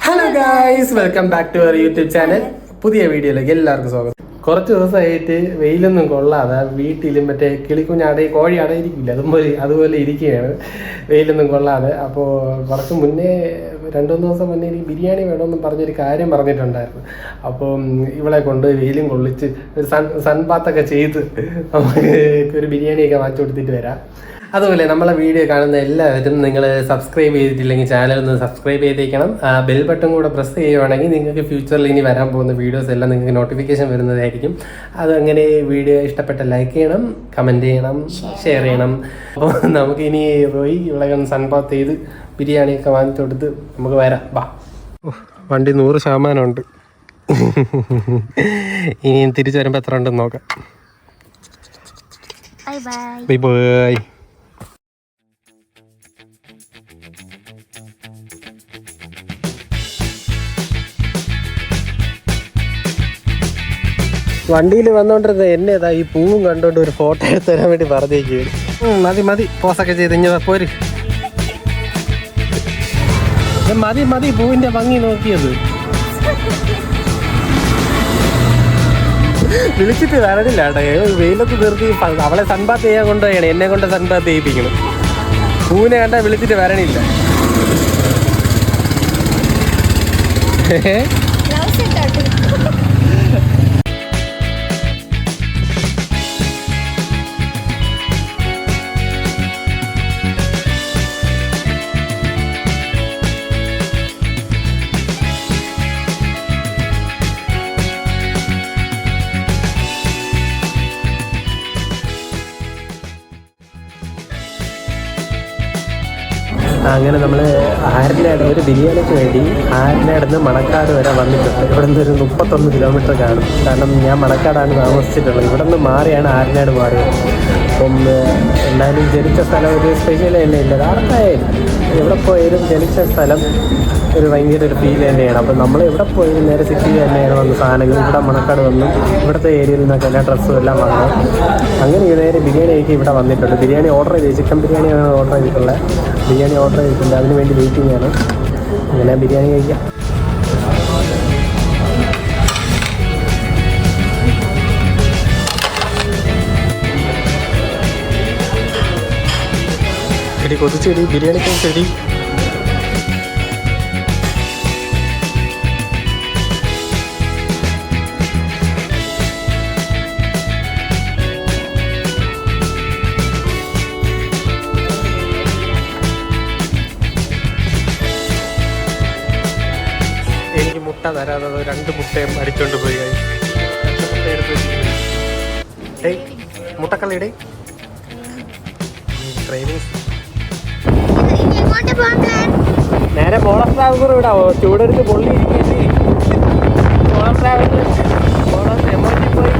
Hello guys, welcome back to our YouTube channel. പുതിയ വീഡിയോയിലേക്ക് എല്ലാവർക്കും സ്വാഗതം. കുറച്ച് ദിവസമായിട്ട് വെയിലൊന്നും കൊള്ളാതെ വീട്ടിലും മറ്റേ കിളിക്കുഞ്ഞാടെ കോഴി അടയിരിക്കില്ല അതുപോലെ ഇരിക്കുകയാണ്, വെയിലൊന്നും കൊള്ളാതെ. അപ്പോൾ കുറച്ച് മുന്നേ 2-3 ദിവസം മുന്നേ എനിക്ക് ബിരിയാണി വേണമെന്ന് പറഞ്ഞൊരു കാര്യം പറഞ്ഞിട്ടുണ്ടായിരുന്നു. അപ്പം ഇവളെ കൊണ്ട് വെയിലും കൊള്ളിച്ച് ഒരു സൺബാത്തൊക്കെ ചെയ്ത് നമുക്ക് ഒരു ബിരിയാണിയൊക്കെ വാങ്ങിച്ചു കൊടുത്തിട്ട് വരാം. അതുപോലെ നമ്മളെ വീഡിയോ കാണുന്ന എല്ലാവരും നിങ്ങൾ സബ്സ്ക്രൈബ് ചെയ്തിട്ടില്ലെങ്കിൽ ചാനൽ ഒന്ന് സബ്സ്ക്രൈബ് ചെയ്തേക്കണം. ബെൽ ബട്ടൺ കൂടെ പ്രസ് ചെയ്യുവാണെങ്കിൽ നിങ്ങൾക്ക് ഫ്യൂച്ചറിൽ ഇനി വരാൻ പോകുന്ന വീഡിയോസ് എല്ലാം നിങ്ങൾക്ക് നോട്ടിഫിക്കേഷൻ വരുന്നതായിരിക്കും. അതങ്ങനെ വീഡിയോ ഇഷ്ടപ്പെട്ട ലൈക്ക് ചെയ്യണം, കമൻറ്റ് ചെയ്യണം, ഷെയർ ചെയ്യണം. അപ്പോൾ നമുക്കിനി പോയി ഇവിടെ സൺബാത്ത് ചെയ്ത് ബിരിയാണിയൊക്കെ വാങ്ങിച്ചു കൊടുത്ത് നമുക്ക് വരാം. വാ, വണ്ടി 100% ഉണ്ട്. ഇനി തിരിച്ചു വരുമ്പോൾ എത്ര ഉണ്ടെന്ന് നോക്കാം. Bye bye. വണ്ടിയിൽ വന്നോണ്ടിരുന്ന എന്നേതാ ഈ പൂവും കണ്ടോണ്ട് ഒരു ഫോട്ടോ എടുത്ത് തരാൻ വേണ്ടി പറഞ്ഞേക്കുകയാണ്. മതി പോസൊക്കെ ചെയ്ത് ഇങ്ങനെ പോര്. മതി പൂവിന്റെ ഭംഗി നോക്കിയത്. വിളിച്ചിട്ട് വരണില്ല കേട്ടോ, വെയിലത്ത് നിർത്തി അവളെ സൺബാത്ത് ചെയ്യാൻ കൊണ്ടുപോയാണ്, എന്നെ കൊണ്ട് സൺബാത്ത് ചെയ്യിപ്പിക്കണം. പൂവിനെ കണ്ടാൽ വിളിച്ചിട്ട് വരണില്ല. അങ്ങനെ നമ്മൾ ആരനാട് ഒരു ബിരിയാണിക്ക് വേണ്ടി ആരനാടുന്ന് മണക്കാട് വരെ വന്നിട്ടുണ്ട്. ഇവിടെ നിന്ന് ഒരു 31 കിലോമീറ്റർ കാണും. കാരണം ഞാൻ മണക്കാടാണ് താമസിച്ചിട്ടുള്ളത്. ഇവിടെ നിന്ന് മാറിയാണ് ആരനാട് മാറിയത്. അപ്പം എന്തായാലും ജനിച്ച സ്ഥലം ഒരു സ്പെഷ്യൽ തന്നെ ഇല്ല. ആർക്കായാലും എവിടെ പോയാലും ജനിച്ച സ്ഥലം ഒരു ഭയങ്കര ഒരു ഫീൽ തന്നെയാണ്. അപ്പം നമ്മൾ എവിടെ പോയാലും നേരെ സിറ്റിയിൽ തന്നെയാണ് വന്ന സാധനങ്ങൾ. ഇവിടെ മണക്കാട് വന്നു ഇവിടുത്തെ ഏരിയയിൽ നിന്നൊക്കെ എല്ലാ ഡ്രസ്സും എല്ലാം വാങ്ങും. അങ്ങനെ നേരെ ബിരിയാണിക്ക് ഇവിടെ വന്നിട്ടുണ്ട്. ബിരിയാണി ഓർഡർ ചെയ്ത്, ചിക്കൻ ബിരിയാണിയാണ് ഓർഡർ ചെയ്തിട്ടുള്ളത്. ബിരിയാണി ഓർഡർ ചെയ്തിട്ടുണ്ട്, അതിന് വേണ്ടി വെയിറ്റിംഗ് ആണ്. അങ്ങനെ ബിരിയാണി കഴിക്കാം. ചെടി കൊതിച്ചെടി, ബിരിയാണിക്കും ചെടി. എനിക്ക് മുട്ട തരാതെ 2 മുട്ടയും അടിച്ചോണ്ട് പോയി. 2 മുട്ട എടുത്ത് വെച്ചിട്ടുണ്ട്. മുട്ടക്കള്ളിയുടെ നേരെ മോളർ ട്രാവലർ വിടാവോ? ചൂടെടുത്ത് പൊള്ളി ഇരിക്കല്ലേ. മോളർ ട്രാവലർ എമോജി പോയി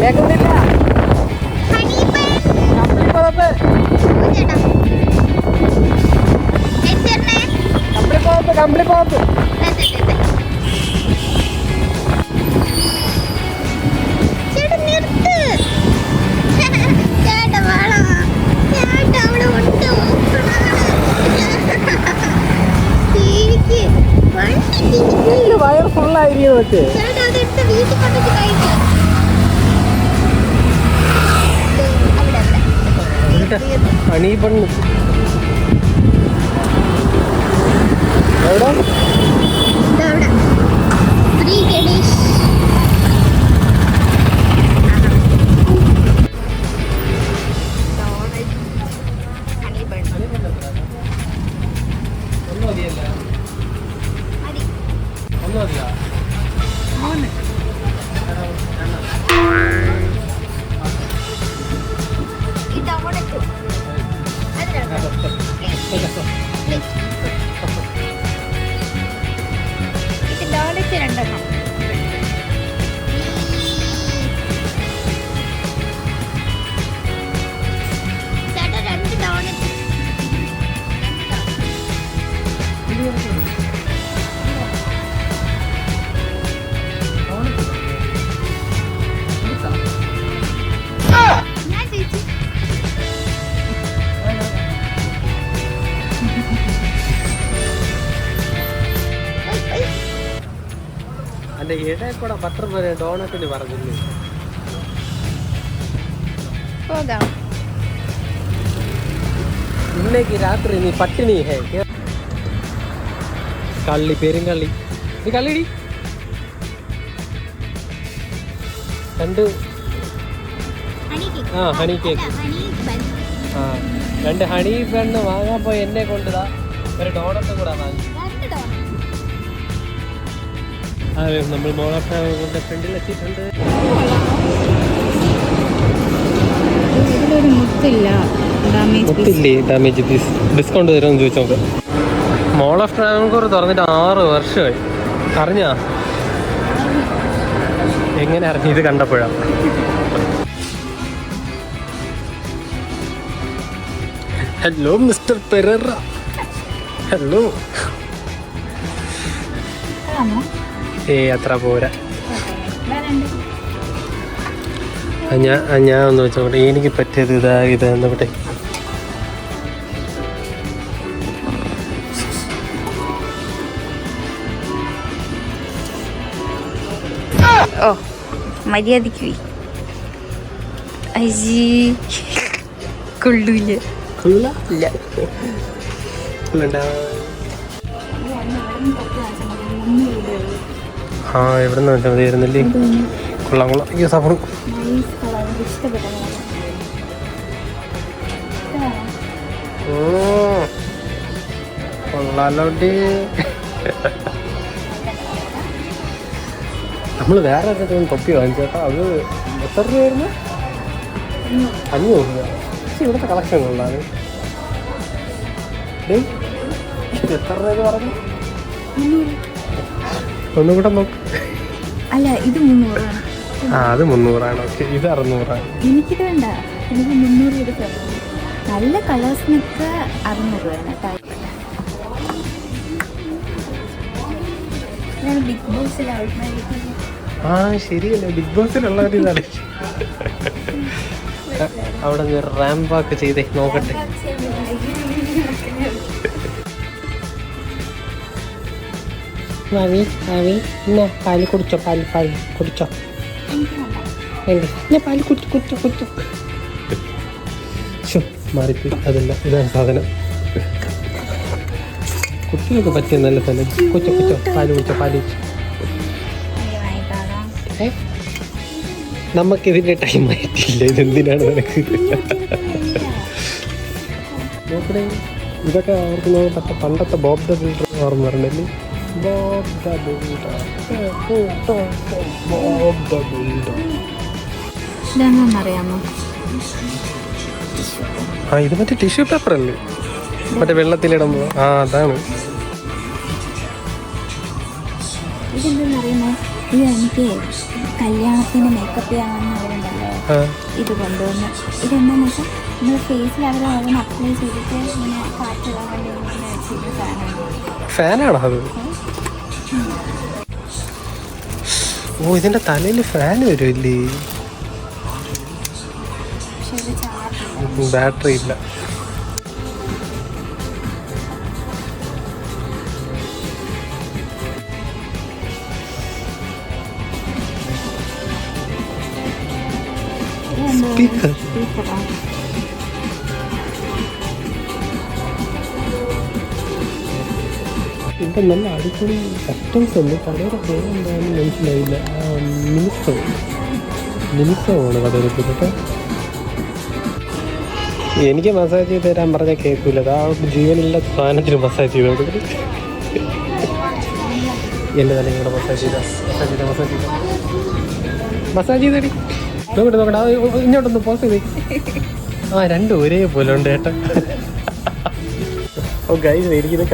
കേൾക്കുന്നില്ല. കമ്പിളിപ്പോത്ത് വയർ ഫുള്ളായിരിക്കും വെച്ച് ഹണി ബണ്ണ് എവിടെ? அந்த இடையே கூட பட்டர் പോലെ ഡോണറ്റിന് പറഞ്ഞില്ലേ இன்னைக்கு ராத்திரி நீ பட்டினி ஹே கள்ளி பெருங்கள்ளி നീ കള്ളിടി രണ്ട് ഹണി കേക്ക് രണ്ട് ഹണി ബണ്ണ് വാങ്ങാൻ പോയി എന്നെ കൊണ്ടുതാ ഒരു ഡോണറ്റ് കൂടെ വാങ്ങി അതെ നമ്മൾ മോളോഫ്റ്റ ഫ്രണ്ടിലെത്തിയിട്ടുണ്ട് മുത്തില്ലേ ഡാമേജ് പീസ് ഡിസ്കൗണ്ട് തരുമെന്ന് ചോദിച്ചു നോക്ക് മോൾ ഓഫ് ട്രാവൻകൂർ തുറന്നിട്ട് 6 വർഷമായി അറിഞ്ഞാ എങ്ങനെ അറിഞ്ഞു ഇത് കണ്ടപ്പോഴാ ഹലോ മിസ്റ്റർ പെരേറ ഹലോ അത്ര പോരാ ഞാൻ ഒന്ന് വെച്ചോട്ടെ എനിക്ക് പറ്റിയത് ഇത് നോക്കട്ടെ ഓ മര്യാദക്ക് കൊള്ളൂല ആ എവിടെ നിന്ന് വെച്ചാൽ മതിയായിരുന്നില്ലേ കൊള്ളാം കൊള്ളാം ഈ സഫറും കൊള്ളാലോട്ടി നമ്മൾ വേറെ തൊപ്പി വാങ്ങിച്ചേട്ടാ അത് എത്ര രൂപയായിരുന്നു 500 രൂപ പക്ഷെ ഇവിടുത്തെ കളക്ഷൻ കൊള്ളാണ് എത്ര രൂപ പറഞ്ഞു ഒന്നും കൂടെ നോക്ക് അല്ല ഇത് 300 ആ അത് 300 ഓക്കെ ഇത് 600 എനിക്കിത് വേണ്ട എനിക്ക് 300 രൂപ നല്ല കളേഴ്സിനൊക്കെ 600 വേണം ബിഗ് ബോസിൽ ആ ശരിയല്ലേ ബിഗ് ബോസിലുള്ള ഒരു ഇതാണ് അവിടെ റാമ്പ് വാക്ക് ചെയ്തേ നോക്കട്ടെ പാല് കുടിച്ചോ പാല് കുടിച്ചോ പാല് കുടിച്ചോ മാറിപ്പോയി അതല്ല ഇതാണ് സാധനം കുട്ടികൾക്ക് പറ്റിയ നല്ല തന്നെ കുച്ചോ പാല് കുടിച്ചോ നമുക്കിതിൻ്റെ ടൈം ആയിട്ടില്ല ഇതെന്തിനാണ് നിനക്ക് നോക്കണേ ഇതൊക്കെ അവർക്ക് നോക്കട്ടെ പണ്ടത്തെ ബോബ് ദ ബിൽഡർ ഓർമ്മ പറഞ്ഞല്ലേ ബോബ് ദ ബിൽഡർ അറിയാമോ ആ ഇത് മറ്റേ ടിഷ്യൂ പേപ്പർ അല്ലേ മറ്റേ വെള്ളത്തിലിടുമ്പോ ആ അതാണ് ഇതെന്താണെന്നറിയാമോ ഇത് എനിക്ക് കല്യാണത്തിന് മേക്കപ്പ് ചെയ്യാമെന്നുള്ളതുണ്ടല്ലോ ഇത് കൊണ്ടുവന്ന് ഇതെന്താന്ന് വെച്ചാൽ നമ്മൾ ഫേസിൽ അവർ അപ്ലൈ ചെയ്തിട്ട് ഇങ്ങനെ കാറ്റുള്ള ഫാനാണോ അത് ഓ ഇതിന്റെ തലയിൽ ഫാൻ വരുമല്ലേ ബാറ്ററി ഇല്ല സ്പീക്കർ ഇവിടെ നല്ല അടിപൊളി കസ്റ്റംസ് ഉണ്ട് കടയുടെ പേര് എന്താണെന്ന് മനസ്സിലായില്ല മിനിസോ ആണ് കടയുടെ പേര് കേട്ടോ എനിക്ക് മസാജ് ചെയ്ത് തരാൻ പറഞ്ഞാൽ കേൾക്കൂല അതാ ജീവനുള്ള സാധനത്തിന് മസാജ് ചെയ്ത് കൊടുക്കുന്നത് എൻ്റെ തന്നെ ഇവിടെ മസാജ് ചെയ്തടി നോക്കട്ടെ ഇങ്ങോട്ടൊന്ന് പോസ് ചെയ്തേ ആ രണ്ടും ഒരേപോലെ ഉണ്ട് ഏട്ടാ ഓ ഗൈസ് എനിക്കിത്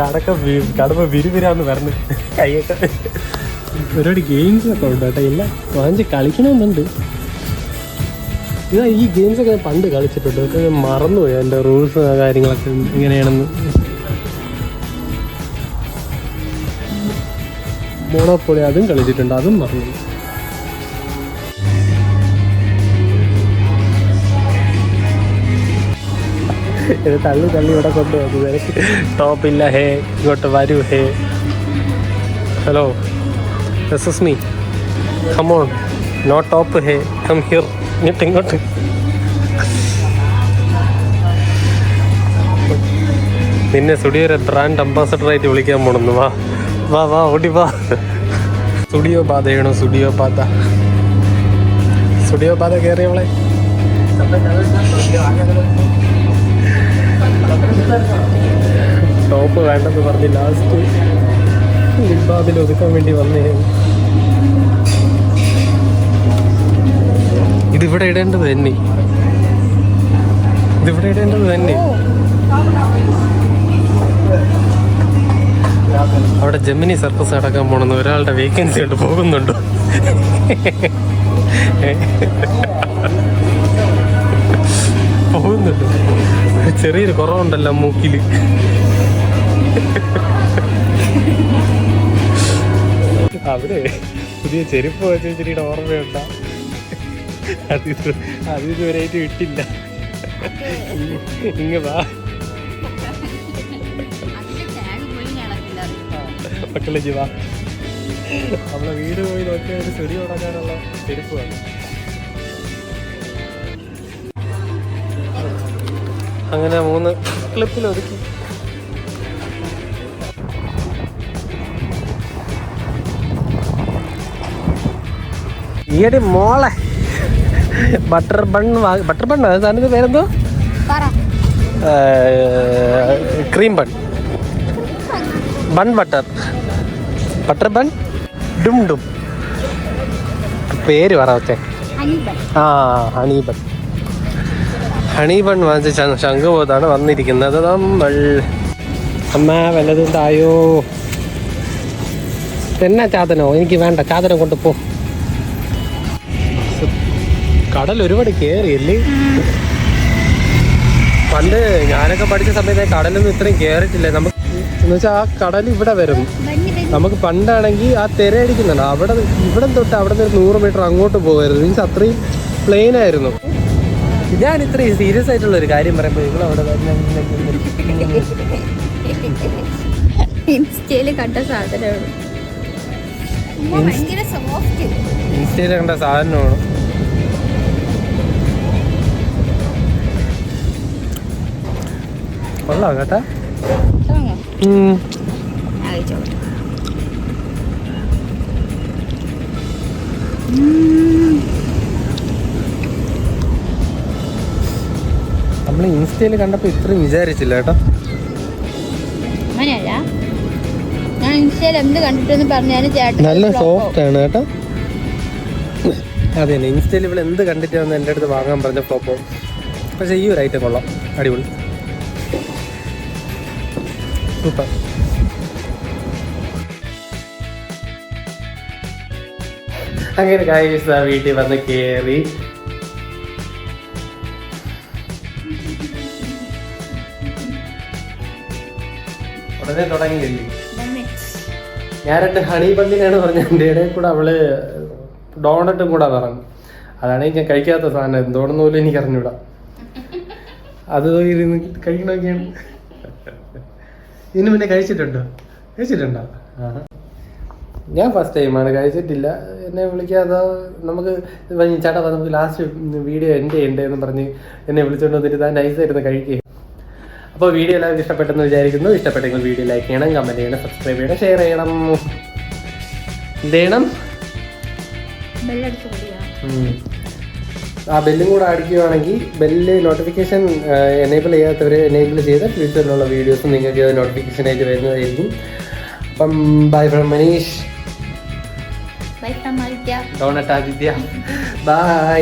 കടമ്പ വിരുവിരാന്ന് പറഞ്ഞു കൈയൊക്കെ ഒരുപാട് ഗെയിംസൊക്കെ ഉണ്ട് കേട്ടോ എല്ലാം വാങ്ങിച്ച് കളിക്കണമെന്നുണ്ട് ഇതാ ഈ ഗെയിംസൊക്കെ ഞാൻ പണ്ട് കളിച്ചിട്ടുണ്ട് ഒക്കെ ഞാൻ മറന്നുപോയി അതിൻ്റെ റൂൾസ് കാര്യങ്ങളൊക്കെ എങ്ങനെയാണെന്ന് മോണോപ്പൊളി അതും കളിച്ചിട്ടുണ്ട് അതും മറന്നു ഇത് തള്ളി ഇവിടെ കൊണ്ടുപോകും നിനക്ക് ടോപ്പില്ല ഹേ ഇങ്ങോട്ട് വരൂ ഹേ ഹലോ എസ് me come on no top hey come here ഇങ്ങോട്ട് നിന്നെ സ്റ്റുഡിയോയുടെ ബ്രാൻഡ് അംബാസഡർ ആയിട്ട് വിളിക്കാൻ പോണെന്ന്. വാ വാ വാ ഓടി വാ. സ്റ്റുഡിയോ പാത ചെയ്യണോ? സ്റ്റുഡിയോ പാത കയറിയവളെ. ടോപ്പ് വേണ്ടെന്ന് പറഞ്ഞ് ലാസ്റ്റ് ലിബാബിൽ ഒതുക്കാൻ വേണ്ടി വന്നേ. ഇതിവിടെ ഇടേണ്ടത് തന്നെ. അവിടെ ജെമിനി സർക്കസ് നടക്കാൻ പോണെന്ന് ഒരാളുടെ വേക്കൻസി കൊണ്ട് പോകുന്നുണ്ടോ? പോകുന്നുണ്ട്. ചെറിയൊരു കുറവുണ്ടല്ലോ മൂക്കില്. അവിടെ പുതിയ ചെരുപ്പ് വെച്ചിട്ട് ഓർമ്മയുണ്ട? അതിതുവരെയായിട്ട് ഇട്ടില്ല. ഇങ്ങ വാ മക്കളെ വാ. നമ്മളെ വീട് പോയി നോക്കിയാൽ ഒരു ചെടി തുടങ്ങാനുള്ള ചെരുപ്പ് വേണം. അങ്ങനെ 3 ക്ലിപ്പിൽ ഒതുക്കി. ഈയടി മോളെ ബട്ടർ ബണ്ണ് സാധനത്തിന്റെ പേരെന്തോ? ക്രീം ബൺ ബട്ടർ ബൺ ഡും പേര് പറ വെച്ചേ. ഹണി ബൺ വാങ്ങിച്ച ശംഖുബോധാണ് വന്നിരിക്കുന്നത്. നമ്മൾ അമ്മ വല്ലതുണ്ടായോ? എന്നാ ചാതനോ? എനിക്ക് വേണ്ട, ചാതനം കൊണ്ട് പോ. കടൽ ഒരുപാട് കയറിയല്ലേ? പണ്ട് ഞാനൊക്കെ പഠിച്ച സമയത്ത് കടലൊന്നും ഇത്രയും കയറിയിട്ടില്ല. നമുക്ക് എന്ന് വെച്ചാൽ ആ കടൽ ഇവിടെ വരും. നമുക്ക് പണ്ടാണെങ്കിൽ ആ തിരയടിക്കുന്നുണ്ട് ഇവിടെ തൊട്ട് അവിടെ നിന്ന് 100 മീറ്റർ അങ്ങോട്ട് പോകരുത്. മീൻസ് അത്രയും പ്ലെയിൻ ആയിരുന്നു. ഞാൻ ഇത്രയും സീരിയസ് ആയിട്ടുള്ള ഒരു കാര്യം പറയുമ്പോൾ നിങ്ങളവിടെ ഇൻസ്റ്റയില് കണ്ട സാധനമാണ്. ഇൻസ്റ്റയില് കണ്ട സാധനമാണ്. കൊള്ളാം കേട്ടാ. നമ്മൾ ഇൻസ്റ്റയിൽ കണ്ടപ്പോ ഇത്രയും വിചാരിച്ചില്ല കേട്ടോ. അങ്ങനെയല്ല, ഞാൻ ഇൻസ്റ്റയിൽ എന്ത് കണ്ടിട്ടെന്ന് പറഞ്ഞാലും ചേട്ടൻ നല്ല സോഫ്റ്റ് ആണ് കേട്ടോ. അതെ, ഇൻസ്റ്റയിൽ ഇവിടെ എന്ത് കണ്ടിട്ടാന്ന് എൻ്റെ അടുത്ത് വാങ്ങാൻ പറഞ്ഞ ഫ്ലോപ്പോ. പക്ഷെ ഈ ഒരു ഐറ്റം കൊള്ളാം, അടിപൊളി, സൂപ്പർ. അങ്ങനെ ഗൈസ് ആ വീട്ടിൽ വന്ന് കയറി. ഉടനെ തുടങ്ങി കഴിഞ്ഞു. ഞാൻ 2 ഹണി ബണ്ണിനാണ് പറഞ്ഞത്. എൻ്റെ ഇടയിൽ കൂടെ അവള് ഡോണറ്റും കൂടെ പറഞ്ഞു. അതാണ് ഞാൻ കഴിക്കാത്ത സാധനം. എന്തോണെന്ന് പോലും എനിക്ക് അറിഞ്ഞൂടാ. അത് ഇരുന്ന് കഴിക്കണമൊക്കെയാണ്. ഇതിന് മുന്നേ കഴിച്ചിട്ടുണ്ടോ? ഞാൻ ഫസ്റ്റ് ടൈമാണ്, കഴിച്ചിട്ടില്ല. എന്നെ വിളിക്കാതെ നമുക്ക് ചേട്ടാ നമുക്ക് ലാസ്റ്റ് വീഡിയോ എൻ്റെ എന്ന് പറഞ്ഞ് എന്നെ വിളിച്ചുകൊണ്ട് വന്നിട്ട് താൻ നൈസായിരുന്നു കഴിക്കുക. അപ്പോൾ വീഡിയോ എല്ലാവർക്കും ഇഷ്ടപ്പെട്ടെന്ന് വിചാരിക്കുന്നു. ഇഷ്ടപ്പെട്ടെങ്കിൽ വീഡിയോ ലൈക്ക് ചെയ്യണം, കമൻറ്റ് ചെയ്യണം, സബ്സ്ക്രൈബ് ചെയ്യണം, ഷെയർ ചെയ്യണം. എന്ത് ചെയ്യണം? ആ ബെല്ലും കൂടെ അടിക്കുകയാണെങ്കിൽ ബെല്ല് നോട്ടിഫിക്കേഷൻ എനേബിൾ ചെയ്യാത്തവർ എനേബിൾ ചെയ്ത ഫ്യൂച്ചറിലുള്ള വീഡിയോസ് നിങ്ങൾക്ക് നോട്ടിഫിക്കേഷനായിട്ട് വരുന്നതായിരിക്കും. അപ്പം bye from Manish, bye from Aditya, ഡോണറ്റ് ആദിത്യ, ബൈ.